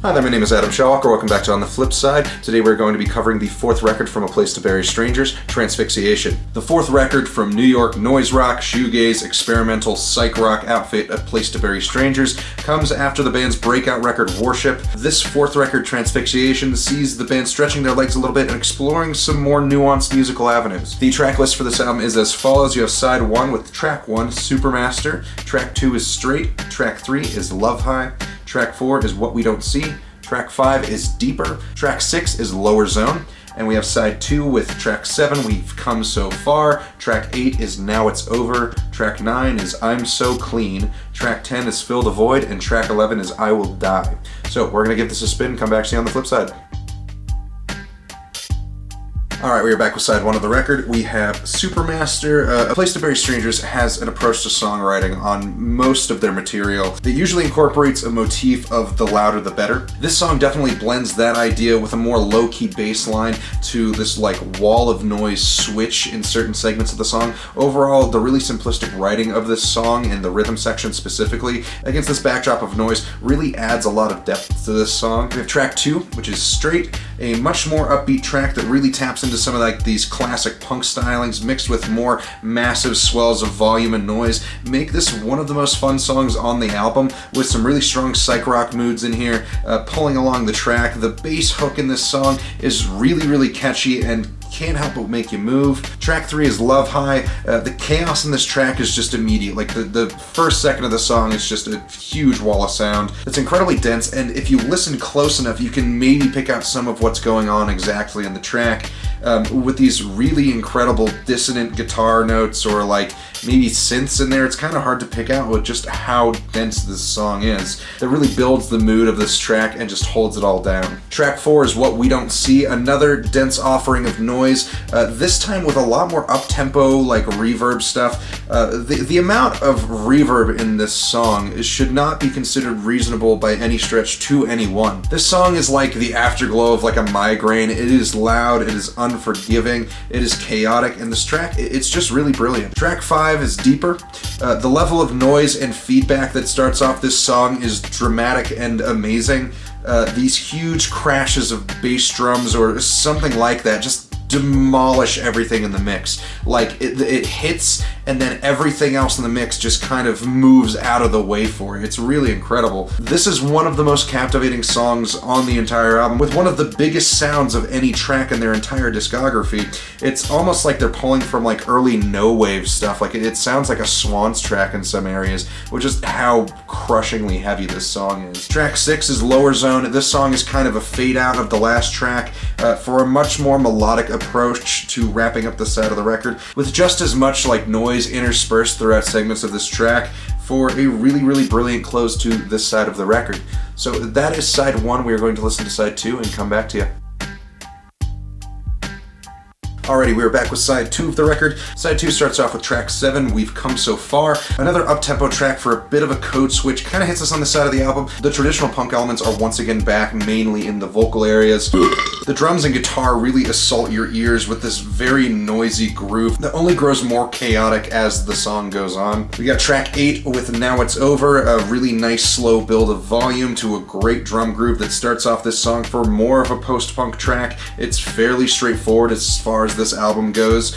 Hi there, my name is Adam Shawalker. Welcome back to On the Flip Side. Today we're going to be covering the fourth record from A Place to Bury Strangers, Transfixiation. The fourth record from New York noise rock, shoegaze, experimental, psych rock outfit A Place to Bury Strangers comes after the band's breakout record Worship. This fourth record, Transfixiation, sees the band stretching their legs a little bit and exploring some more nuanced musical avenues. The track list for this album is as follows. You have side 1 with track 1, Supermaster, track 2 is Straight, track 3 is Love High, track 4 is What We Don't See, track 5 is Deeper, track 6 is Lower Zone, and we have side 2 with track 7, We've Come So Far, track 8 is Now It's Over, track 9 is I'm So Clean, track 10 is Fill the Void, and track 11 is I Will Die. So we're going to give this a spin, come back to you on the flip side. Alright, we are back with side 1 of the record. We have Supermaster. A Place to Bury Strangers has an approach to songwriting on most of their material that usually incorporates a motif of the louder the better. This song definitely blends that idea with a more low-key bass line to this like wall of noise switch in certain segments of the song. Overall, the really simplistic writing of this song and the rhythm section specifically against this backdrop of noise really adds a lot of depth to this song. We have track 2, which is Straight, a much more upbeat track that really taps into some of like these classic punk stylings mixed with more massive swells of volume and noise make this one of the most fun songs on the album, with some really strong psych rock moods in here pulling along the track. The bass hook in this song is really catchy and can't help but make you move. Track 3 is Love High. The chaos in this track is just immediate. Like the first second of the song is just a huge wall of sound. It's incredibly dense, and if you listen close enough, you can maybe pick out some of what's going on exactly in the track. With these really incredible dissonant guitar notes or like maybe synths in there, it's kind of hard to pick out with just how dense this song is. It really builds the mood of this track and just holds it all down. Track 4 is What We Don't See, another dense offering of noise, this time with a lot more up-tempo, like reverb stuff. The amount of reverb in this song should not be considered reasonable by any stretch to anyone. This song is like the afterglow of like a migraine. It is loud, it is unforgiving, it is chaotic, and this track, it's just really brilliant. Track 5 is Deeper. The level of noise and feedback that starts off this song is dramatic and amazing. These huge crashes of bass drums or something like that just demolish everything in the mix. Like it hits and then everything else in the mix just kind of moves out of the way for it. It's really incredible. This is one of the most captivating songs on the entire album, with one of the biggest sounds of any track in their entire discography. It's almost like they're pulling from like early no-wave stuff. Like it sounds like a Swans track in some areas, which is how crushingly heavy this song is. Track 6 is Lower Zone. This song is kind of a fade out of the last track for a much more melodic approach to wrapping up the side of the record, with just as much like noise interspersed throughout segments of this track for a really brilliant close to this side of the record. So that is side 1. We are going to listen to side 2 and come back to you. Alrighty, we are back with side 2 of the record. Side 2 starts off with track 7, We've Come So Far. Another up-tempo track for a bit of a code switch, kind of hits us on the side of the album. The traditional punk elements are once again back, mainly in the vocal areas. The drums and guitar really assault your ears with this very noisy groove that only grows more chaotic as the song goes on. We got track 8 with Now It's Over, a really nice slow build of volume to a great drum groove that starts off this song for more of a post-punk track. It's fairly straightforward as far as this album goes,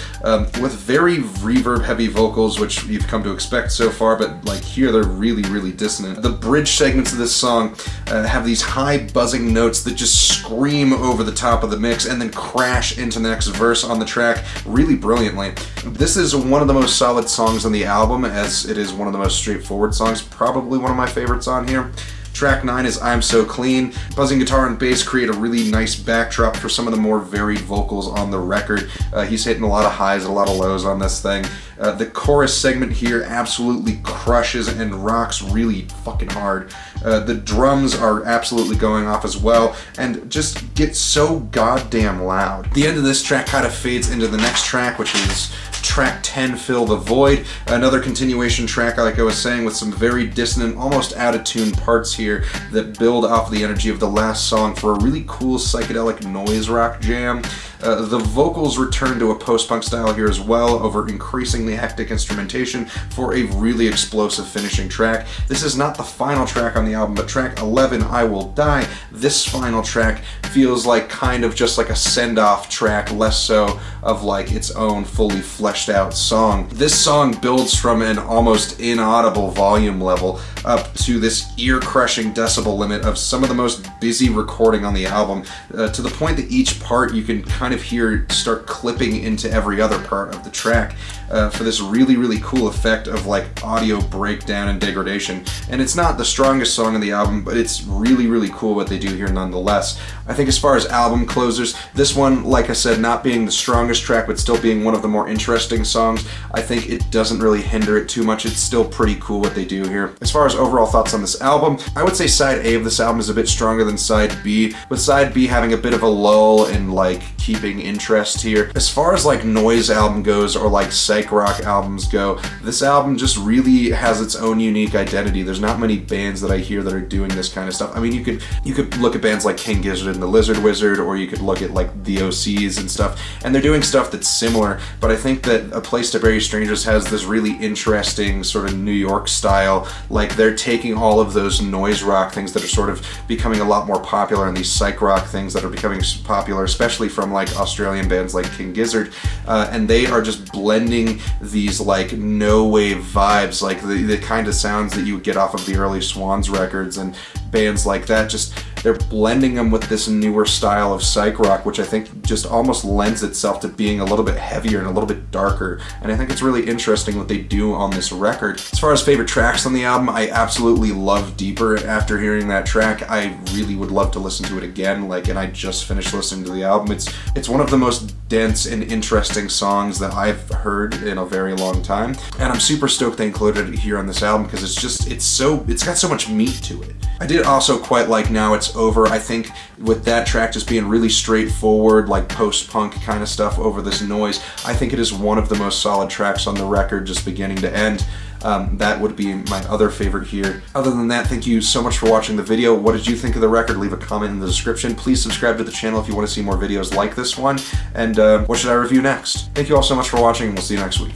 with very reverb-heavy vocals, which you've come to expect so far, but like here they're really dissonant. The bridge segments of this song have these high buzzing notes that just scream over the top of the mix and then crash into the next verse on the track really brilliantly. This is one of the most solid songs on the album, as it is one of the most straightforward songs, probably one of my favorites on here. Track 9 is I'm So Clean. Buzzing guitar and bass create a really nice backdrop for some of the more varied vocals on the record. He's hitting a lot of highs and a lot of lows on this thing. The chorus segment here absolutely crushes and rocks really fucking hard. The drums are absolutely going off as well and just get so goddamn loud. The end of this track kind of fades into the next track, which is track 10, Fill the Void. Another continuation track, like I was saying, with some very dissonant, almost out-of-tune parts here that build off the energy of the last song for a really cool psychedelic noise rock jam. The vocals return to a post-punk style here as well, over increasingly hectic instrumentation for a really explosive finishing track. This is not the final track on the album, but track 11, I Will Die. This final track feels like kind of just like a send-off track, less so of like its own fully fleshed out song. This song builds from an almost inaudible volume level up to this ear-crushing decibel limit of some of the most busy recording on the album, to the point that each part you can kind of hear start clipping into every other part of the track, for this really, really cool effect of like audio breakdown and degradation. And it's not the strongest song on the album, but it's really, really cool what they do here nonetheless. I think as far as album closers, this one, like I said, not being the strongest track, but still being one of the more interesting songs, I think it doesn't really hinder it too much. It's still pretty cool what they do here. As far as overall thoughts on this album, I would say side A of this album is a bit stronger than side B, with side B having a bit of a lull in like keeping interest here. As far as like noise album goes, or like psych rock albums go, this album just really has its own unique identity. There's not many bands that I hear that are doing this kind of stuff. I mean, you could look at bands like King Gizzard and the Lizard Wizard, or you could look at like the OCs and stuff, and they're doing stuff that's similar, but I think that A Place to Bury Strangers has this really interesting sort of New York style. Like, they're taking all of those noise rock things that are sort of becoming a lot more popular, and these psych rock things that are becoming popular, especially from like Australian bands like King Gizzard, and they are just blending these like no-wave vibes, like the kind of sounds that you would get off of the early Swans records and bands like that. Just they're blending them with this newer style of psych rock, which I think just almost lends itself to being a little bit heavier and a little bit darker, and I think it's really interesting what they do on this record. As far as favorite tracks on the album, I absolutely love Deeper. After hearing that track, I really would love to listen to it again, and I just finished listening to the album. It's one of the most dense and interesting songs that I've heard in a very long time, and I'm super stoked they included it here on this album because it's got so much meat to it. I did also quite like Now It's Over. I think with that track just being really straightforward, like post-punk kind of stuff over this noise, I think it is one of the most solid tracks on the record, just beginning to end. That would be my other favorite here. Other than that, thank you so much for watching the video. What did you think of the record? Leave a comment in the description. Please subscribe to the channel if you want to see more videos like this one. And what should I review next? Thank you all so much for watching, and we'll see you next week.